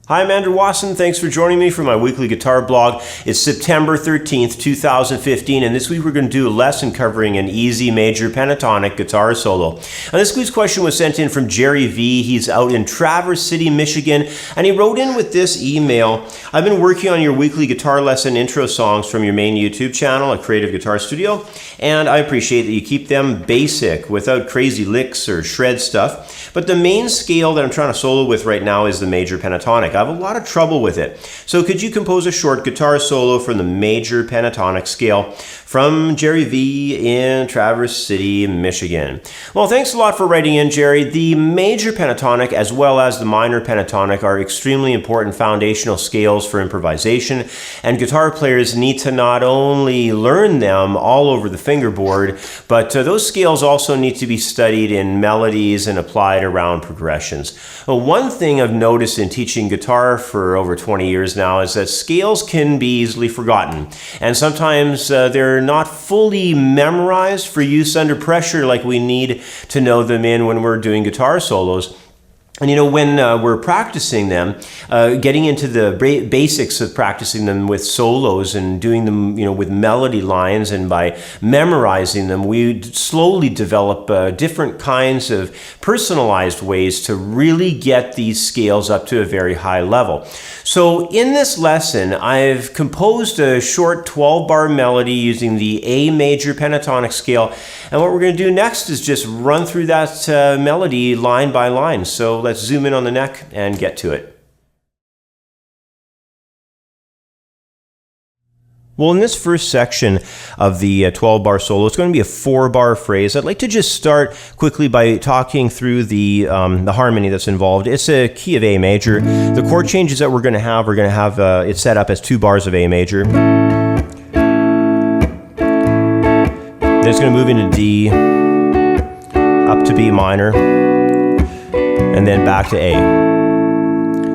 Hi, I'm Andrew Wasson. Thanks for joining me for my weekly guitar blog. It's September 13th, 2015, and this week we're going to do a lesson covering an easy major pentatonic guitar solo. Now, this week's question was sent in from Gerry V. He's out in Traverse City, Michigan, and he wrote in with this email. I've been working on your weekly guitar lesson intro songs from your main YouTube channel, A Creative Guitar Studio, and I appreciate that you keep them basic without crazy licks or shred stuff. But the main scale that I'm trying to solo with right now is the major pentatonic. I have a lot of trouble with it. So could you compose a short guitar solo from the Major Pentatonic Scale from Gerry V in Traverse City, Michigan? Well, thanks a lot for writing in, Gerry. The Major Pentatonic as well as the Minor Pentatonic are extremely important foundational scales for improvisation, and guitar players need to not only learn them all over the fingerboard, but those scales also need to be studied in melodies and applied around progressions. Well, one thing I've noticed in teaching guitar for over 20 years now is that scales can be easily forgotten, and sometimes they're not fully memorized for use under pressure like we need to know them in when we're doing guitar solos. And you know, when we're practicing them, getting into the basics of practicing them with solos and doing them, you know, with melody lines, and by memorizing them, we slowly develop different kinds of personalized ways to really get these scales up to a very high level. So in this lesson, I've composed a short 12-bar melody using the A major pentatonic scale, and what we're going to do next is just run through that melody line by line. So let's zoom in on the neck and get to it. Well, in this first section of the 12-bar solo, it's going to be a 4-bar phrase. I'd like to just start quickly by talking through the harmony that's involved. It's a key of A major. The chord changes that we're going to have it set up as 2 bars of A major. Then it's going to move into D, up to B minor, and then back to A.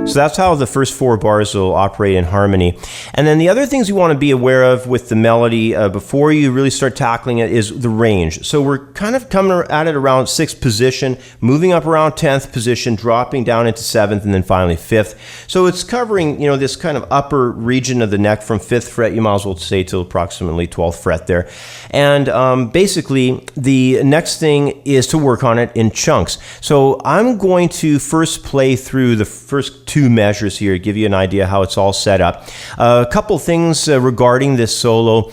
So that's how the first 4 bars will operate in harmony. And then the other things you want to be aware of with the melody before you really start tackling it is the range. So we're kind of coming at it around 6th position, moving up around 10th position, dropping down into 7th, and then finally 5th. So it's covering, you know, this kind of upper region of the neck from 5th fret, you might as well say, to approximately 12th fret there. And basically, the next thing is to work on it in chunks. So I'm going to first play through the first 2 measures here, give you an idea how it's all set up. A couple things regarding this solo.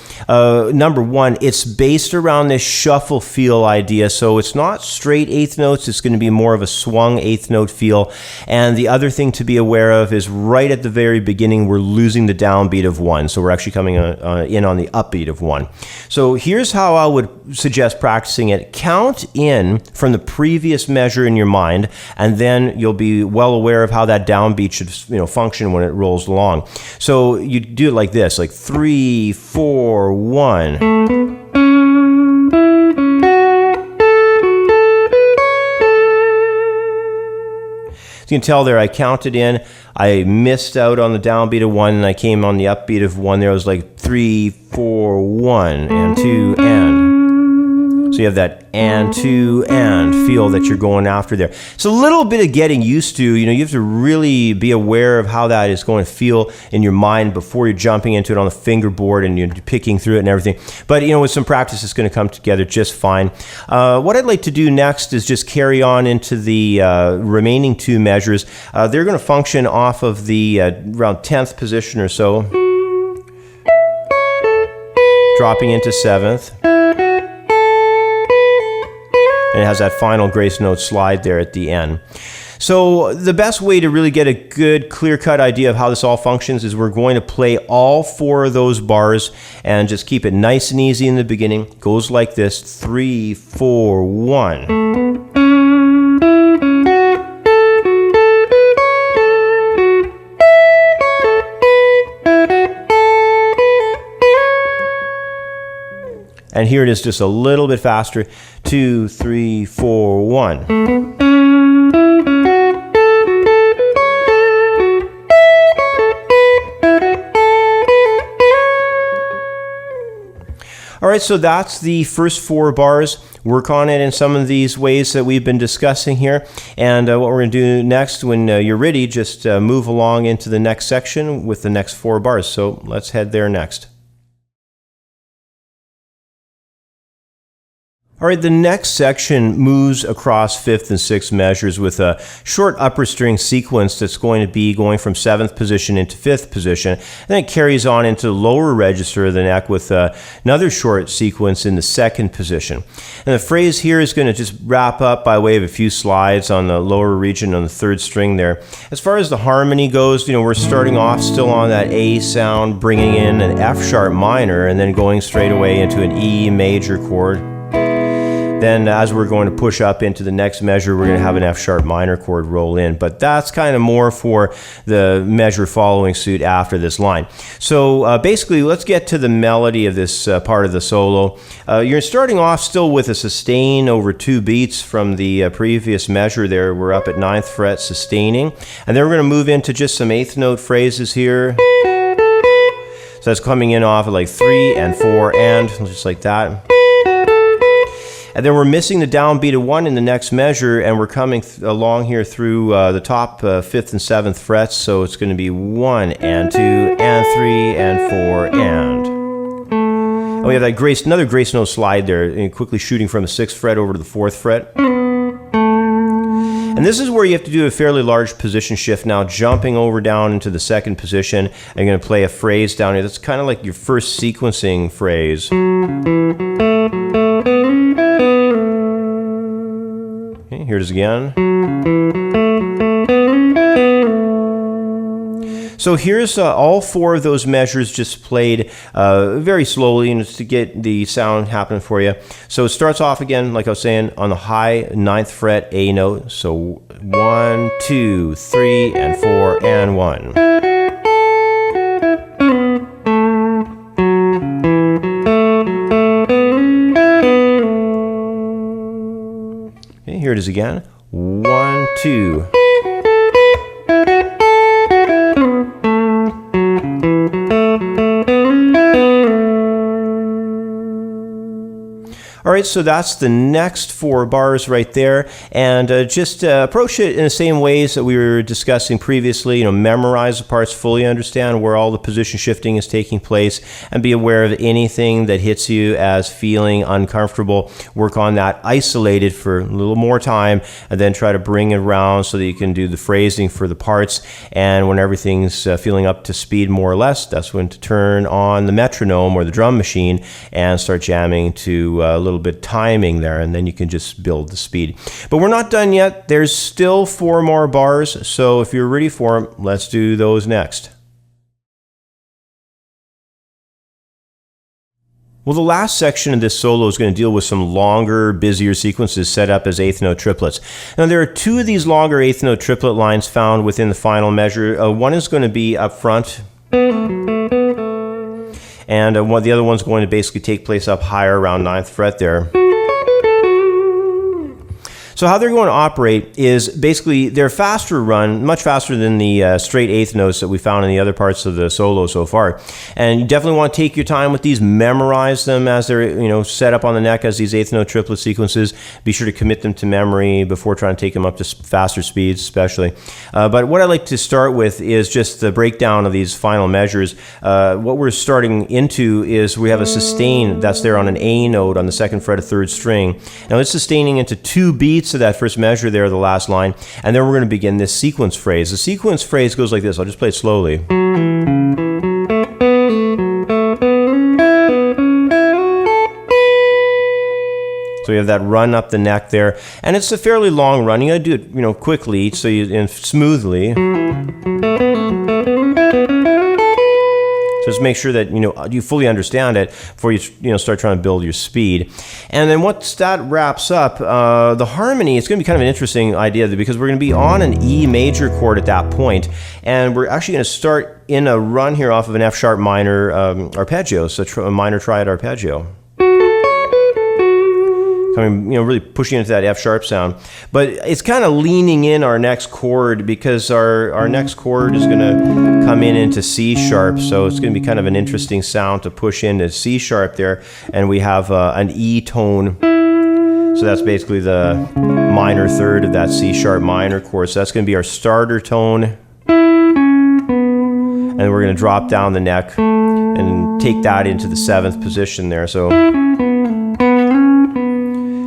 Number one, it's based around this shuffle feel idea, so it's not straight 8th notes, it's going to be more of a swung 8th note feel. And the other thing to be aware of is right at the very beginning, we're losing the downbeat of 1, so we're actually coming in on the upbeat of 1. So here's how I would suggest practicing it. Count in from the previous measure in your mind, and then you'll be well aware of how that downbeat should, you know, function when it rolls along. So you do it like this, like 3, 4, 1. So you can tell there I counted in, I missed out on the downbeat of 1, and I came on the upbeat of 1 there. I was like 3, 4, 1, and 2, and. So you have that and, 2, and feel that you're going after there. It's a little bit of getting used to, you know, you have to really be aware of how that is going to feel in your mind before you're jumping into it on the fingerboard and you're picking through it and everything. But, you know, with some practice, it's going to come together just fine. What I'd like to do next is just carry on into the remaining 2 measures. They're going to function off of the around 10th position or so, dropping into 7th. And it has that final grace note slide there at the end. So the best way to really get a good clear-cut idea of how this all functions is we're going to play all 4 of those bars and just keep it nice and easy in the beginning. It goes like this, 3, 4, 1. And here it is just a little bit faster. 2, 3, 4, 1. All right, so that's the first 4 bars. work on it in some of these ways that we've been discussing here. And what we're going to do next, when you're ready, just move along into the next section with the next 4 bars. So let's head there next. All right, the next section moves across 5th and 6th measures with a short upper string sequence that's going to be going from 7th position into 5th position. And then it carries on into the lower register of the neck with another short sequence in the 2nd position. And the phrase here is going to just wrap up by way of a few slides on the lower region on the 3rd string there. As far as the harmony goes, we're starting off still on that A sound, bringing in an F sharp minor, and then going straight away into an E major chord. Then as we're going to push up into the next measure, we're going to have an F sharp minor chord roll in. But that's kind of more for the measure following suit after this line. So basically, let's get to the melody of this part of the solo. You're starting off still with a sustain over 2 beats from the previous measure there. We're up at 9th fret sustaining. And then we're going to move into just some 8th note phrases here. So that's coming in off of like 3 and 4 and just like that. And then we're missing the downbeat of 1 in the next measure, and we're coming along here through the top 5th and 7th frets, so it's going to be 1 and 2 and 3 and 4 and. And we have that another grace note slide there, and quickly shooting from the 6th fret over to the 4th fret. And this is where you have to do a fairly large position shift now, jumping over down into the 2nd position. And you're going to play a phrase down here. That's kind of like your first sequencing phrase. Okay, here it is again. So here's all 4 of those measures just played very slowly, and just to get the sound happening for you. So it starts off again, like I was saying, on the high 9th fret A note. So 1, 2, 3, and 4, and 1. Okay, here it is again. 1, 2. All right, so that's the next 4 bars right there, and just approach it in the same ways that we were discussing previously. Memorize the parts, fully understand where all the position shifting is taking place, and be aware of anything that hits you as feeling uncomfortable. Work on that isolated for a little more time, and then try to bring it around so that you can do the phrasing for the parts. And when everything's feeling up to speed more or less, that's when to turn on the metronome or the drum machine and start jamming to a little bit timing there, and then you can just build the speed. But we're not done yet. There's still 4 more bars, so if you're ready for them, let's do those next. Well, the last section of this solo is going to deal with some longer, busier sequences set up as 8th note triplets. Now, there are 2 of these longer 8th note triplet lines found within the final measure. One is going to be up front, and the other one's going to basically take place up higher around 9th fret there. So how they're going to operate is basically they're faster run, much faster than the straight 8th notes that we found in the other parts of the solo so far. And you definitely want to take your time with these, memorize them as they're set up on the neck as these 8th note triplet sequences. Be sure to commit them to memory before trying to take them up to faster speeds, especially. But what I'd like to start with is just the breakdown of these final measures. What we're starting into is we have a sustain that's there on an A note on the 2nd fret of 3rd string. Now it's sustaining into 2 beats of that first measure there, the last line, and then we're going to begin this sequence phrase. The sequence phrase goes like this. I'll just play it slowly. So you have that run up the neck there, and it's a fairly long run. You got to do it, quickly, so and smoothly. Just make sure that you fully understand it before you start trying to build your speed. And then once that wraps up, the harmony, it's going to be kind of an interesting idea because we're going to be on an E major chord at that point, and we're actually going to start in a run here off of an F sharp minor arpeggio, so a minor triad arpeggio. Coming, really pushing into that F sharp sound. But it's kind of leaning in our next chord because our next chord is going to come into C sharp. So it's going to be kind of an interesting sound to push into C sharp there. And we have an E tone So that's basically the minor third of that C sharp minor chord. So that's going to be our starter tone. And we're going to drop down the neck and take that into the 7th position there. So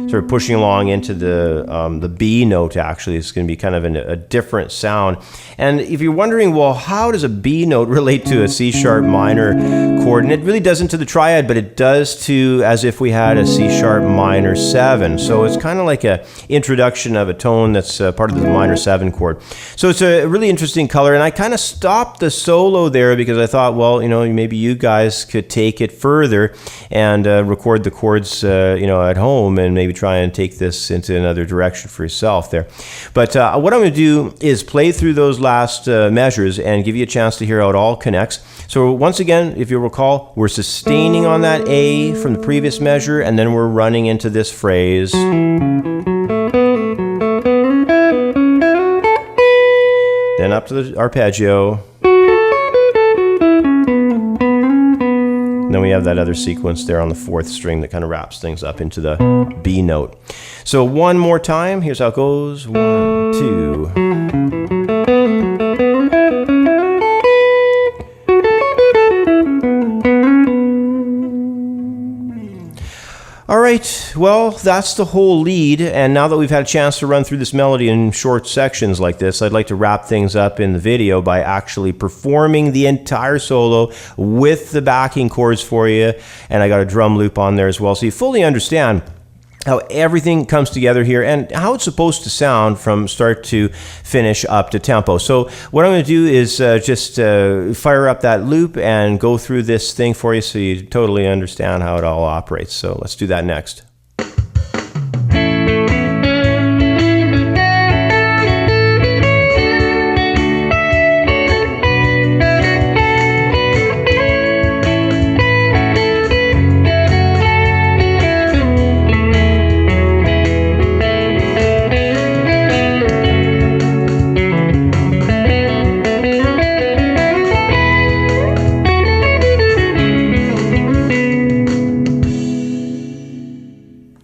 sort of pushing along into the B note. Actually, it's going to be kind of a different sound. And if you're wondering, well, how does a B note relate to a C sharp minor chord? And it really doesn't to the triad, but it does to as if we had a C sharp minor 7. So it's kind of like a introduction of a tone that's part of the minor 7 chord. So it's a really interesting color. And I kind of stopped the solo there because I thought, well, maybe you guys could take it further and record the chords, at home, and maybe try and take this into another direction for yourself there. But what I'm going to do is play through those last measures and give you a chance to hear how it all connects. So once again, if you recall, we're sustaining on that A from the previous measure, and then we're running into this phrase. Then up to the arpeggio. And then we have that other sequence there on the 4th string that kind of wraps things up into the B note. So one more time. Here's how it goes. 1, 2. All right, well, that's the whole lead, and now that we've had a chance to run through this melody in short sections like this, I'd like to wrap things up in the video by actually performing the entire solo with the backing chords for you, and I got a drum loop on there as well, so you fully understand how everything comes together here and how it's supposed to sound from start to finish up to tempo. So what I'm going to do is just fire up that loop and go through this thing for you so you totally understand how it all operates. So let's do that next.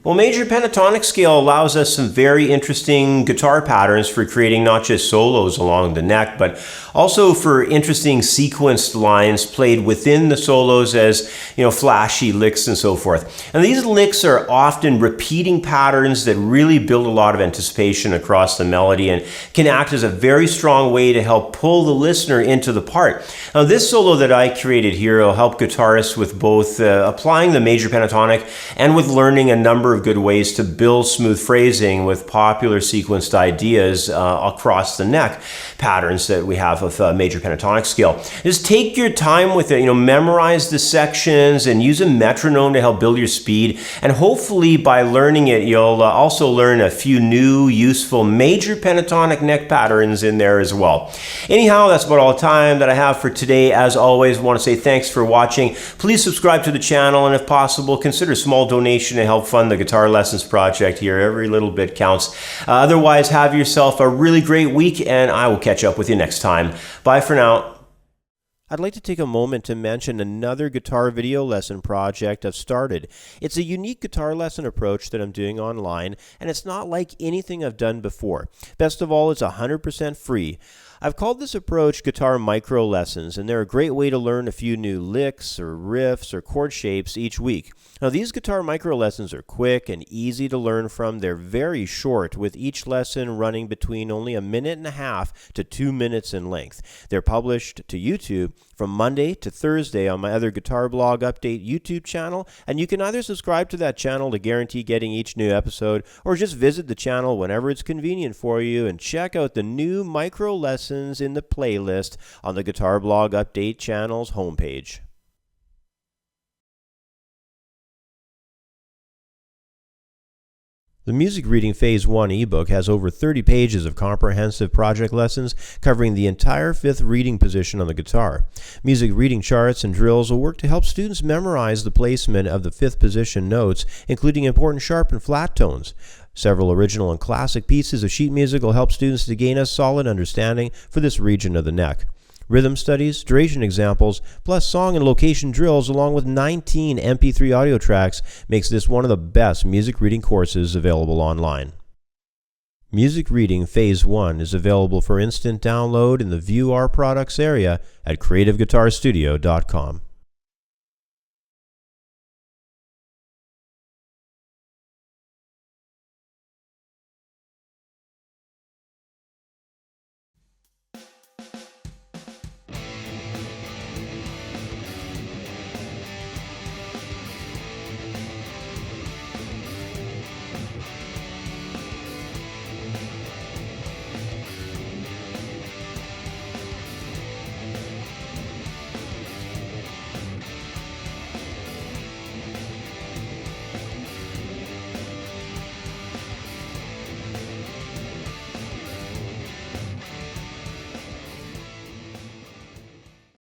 Well, Major Pentatonic Scale allows us some very interesting guitar patterns for creating not just solos along the neck, but also for interesting sequenced lines played within the solos as, flashy licks and so forth. And these licks are often repeating patterns that really build a lot of anticipation across the melody and can act as a very strong way to help pull the listener into the part. Now, this solo that I created here will help guitarists with both applying the major pentatonic and with learning a number of good ways to build smooth phrasing with popular sequenced ideas across the neck patterns that we have of Major Pentatonic Scale. Just take your time with it, memorize the sections and use a metronome to help build your speed, and hopefully by learning it you'll also learn a few new useful major pentatonic neck patterns in there as well. Anyhow, that's about all the time that I have for today. As always, I want to say thanks for watching. Please subscribe to the channel, and if possible, consider a small donation to help fund the Guitar Lessons project here. Every little bit counts. Otherwise, have yourself a really great week, and I will catch up with you next time. Bye for now. I'd like to take a moment to mention another guitar video lesson project I've started. It's a unique guitar lesson approach that I'm doing online, and it's not like anything I've done before. Best of all, it's 100% free. I've called this approach Guitar Micro Lessons, and they're a great way to learn a few new licks or riffs or chord shapes each week. Now, these Guitar Micro Lessons are quick and easy to learn from. They're very short, with each lesson running between only 1.5 minutes to 2 minutes in length. They're published to YouTube from Monday to Thursday on my other Guitar Blog Update YouTube channel, and you can either subscribe to that channel to guarantee getting each new episode, or just visit the channel whenever it's convenient for you and check out the new micro lessons in the playlist on the Guitar Blog Update channel's homepage. The Music Reading Phase 1 ebook has over 30 pages of comprehensive project lessons covering the entire 5th reading position on the guitar. Music reading charts and drills will work to help students memorize the placement of the 5th position notes, including important sharp and flat tones. Several original and classic pieces of sheet music will help students to gain a solid understanding for this region of the neck. Rhythm studies, duration examples, plus song and location drills along with 19 MP3 audio tracks makes this one of the best music reading courses available online. Music Reading Phase 1 is available for instant download in the View Our Products area at creativeguitarstudio.com.